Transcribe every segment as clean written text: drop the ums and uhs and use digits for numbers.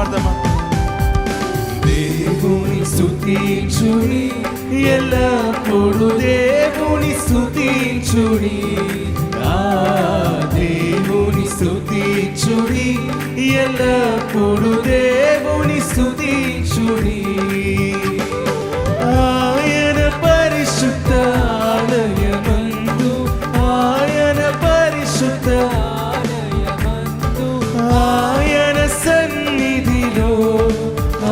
పాడదామా? దేవుని స్తుతించుడి, ఎల్లప్పుడు దేవుని స్తుతించుడి, ఆ దేవుని స్తుతించుడి, ఎల్లప్పుడు దేవుని స్తుతించుడి. ఆయన పరిశుద్ధ ఆలయమందు, ఆయన పరిశుద్ధ ఆలయమందు, ఆయన సన్నిధిలో,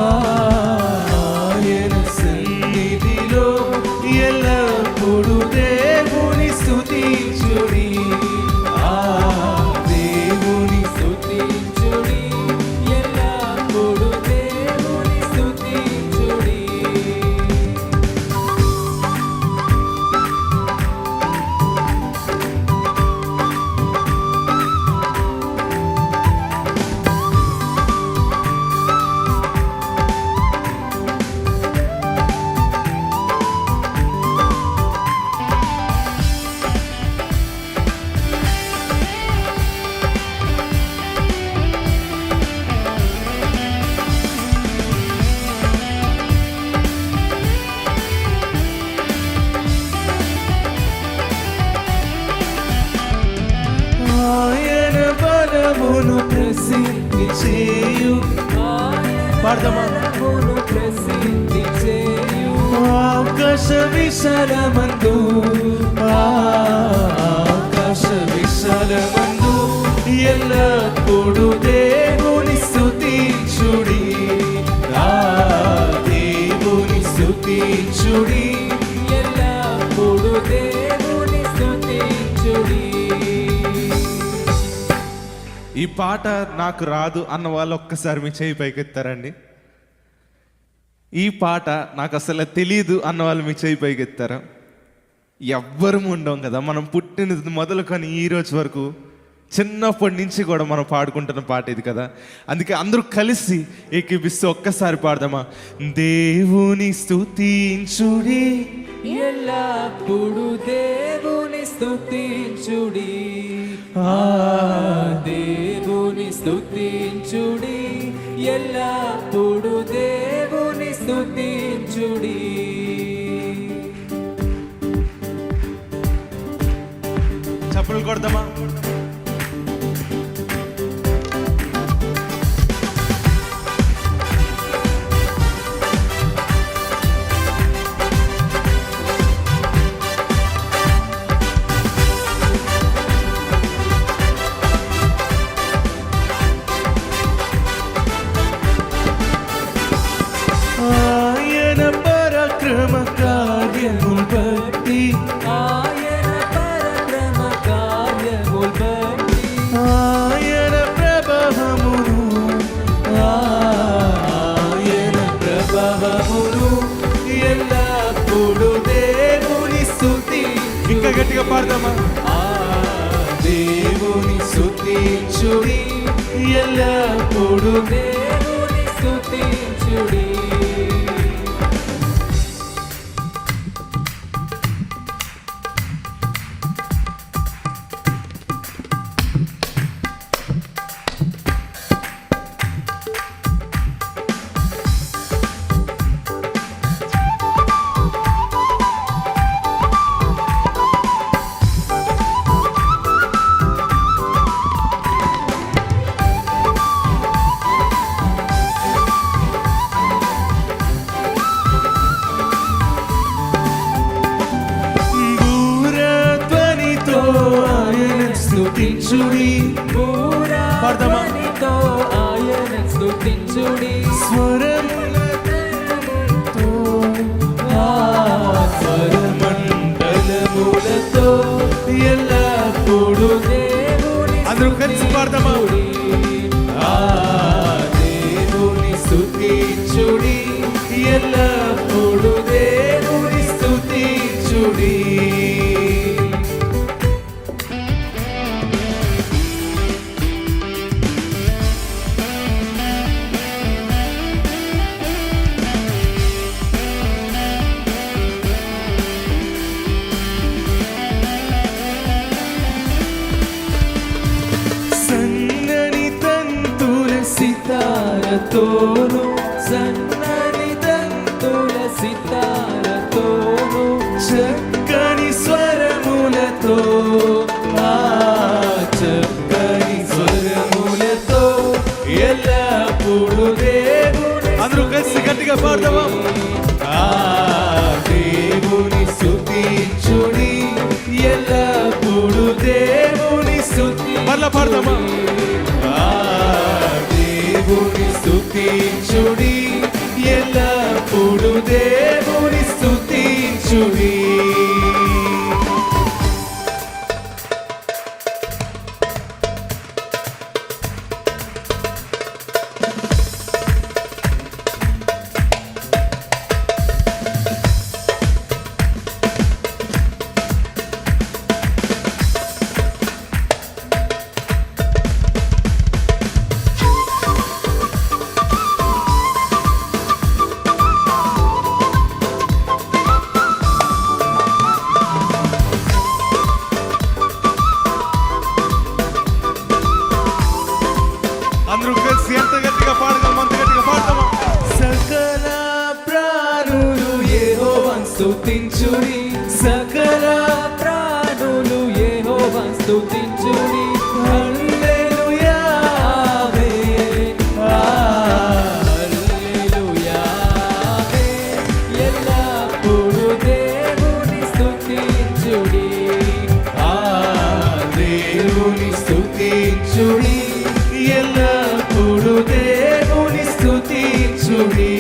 ఆయన సన్నిధిలో ఎల్లప్పుడు దేవుని స్తుతించుడి, ఆ దేవుని స్తుతించుడి, ఎల్లప్పుడు దేవుని స్తుతించుడి. ఆయన బలమును ప్రసిద్ధి చేయు, పాడదామా? ప్రసిద్ధి చేయు ఆకాశ విశాలమందు, ఆకాశ విశాలమందు ఎల్లప్పుడు దేవుని స్తుతించుడి, ఆ దేవుని స్తుతించుడి, ఎల్లప్పుడు దేవుని స్తుతించుడి. ఈ పాట నాకు రాదు అన్న వాళ్ళు ఒక్కసారి మీ చేయి పైకెత్తారండి. ఈ పాట నాకు అసలు తెలీదు అన్న వాళ్ళు మీ చేయి పైకెత్తారా? ఎవ్వరు ఉండం కదా, మనం పుట్టినది మొదలుకొని ఈ రోజు వరకు చిన్నప్పటి నుంచి కూడా మనం పాడుకుంటున్న పాట ఇది కదా. అందుకే అందరూ కలిసి ఏకీపిస్తూ ఒక్కసారి పాడదామా? దేవుని స్తుతించుడి, ఎల్లప్పుడు దేవుని స్తుతించుడి, ఆ దేవుని స్తుతించుడి, ఎల్లప్పుడు దేవుని స్తుతించుడి. చప్పట్లు కొడదామా? ఆయన పరాక్రమ కార్యములు బట్టి, ఆయన పరాక్రమ కార్యములు బట్టి, ఆయన ప్రభావమును, ఆయన ప్రభావమును ఎల్లప్పుడు దేవుని స్తుతి. ఇంకా గట్టిగా పాడదామా? ఆ దేవుని స్తుతించుడి, ఎల్లప్పుడు దేవుని స్తుతించుడి. స్తుతించుడి, పాడదామా? ఆయన స్తుతించుడి, స్వరములతో, స్వరమండలములతో ఎల్లప్పుడు దేవుని. అందరూ కలిసి పాడదామా? ఆ దేవుని స్తుతించుడి, ఎల్లప్పుడు దేవుని స్తుతించుడి. తంతులతోను సన్నని తంతుల సితారతోను చక్కని స్వరములతో చక్కని స్వరములతో ఎల్లప్పుడు దేవుని అందరూ కలిసి గట్టిగా పాడదామా? దేవుని స్తుతించుడి ఎల్లప్పుడు దేవుని స్తుతి మళ్ళా పాడదామా? దేవుని స్తుతించుడి ఎల్లప్పుడు దేవుని స్తుతించుడి. అందరూ కలిసి ఎంత గట్టిగా పాడగలం అంత గట్టిగా పాడదామా? సకల ప్రాణులు యెహోవాను స్తుతించుడి, సకల ప్రాణులు యెహోవాను స్తుతించుడి. హల్లెలూయా ఆమేన్, హల్లెలూయా ఆమేన్. ఎల్లప్పుడు దేవుని స్తుతించుడి, దేవుని స్తుతించుడి ఎల్లప్పుడు దేవుని స్తుతించుడి,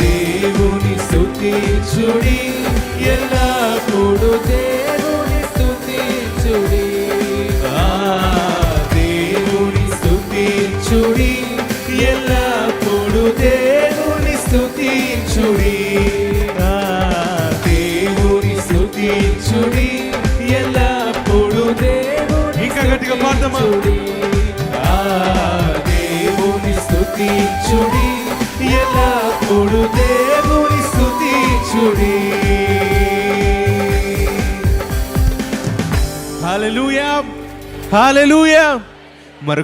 దేవుని స్తుతించుడి ఎల్లప్పుడు దేవుని స్తుతించుడి, దేవుని స్తుతించుడి ఎల్లప్పుడు దేవుని స్తుతించుడి, దేవుని స్తుతించుడి ఎల్లప్పుడు దేవుని ఇంకా గట్టిగా పాడదామా? దేవుని స్తుతించుడి ఎల్లప్పుడు దేవుని స్తుతించుడి. హల్లెలూయా, హల్లెలూయా. మరి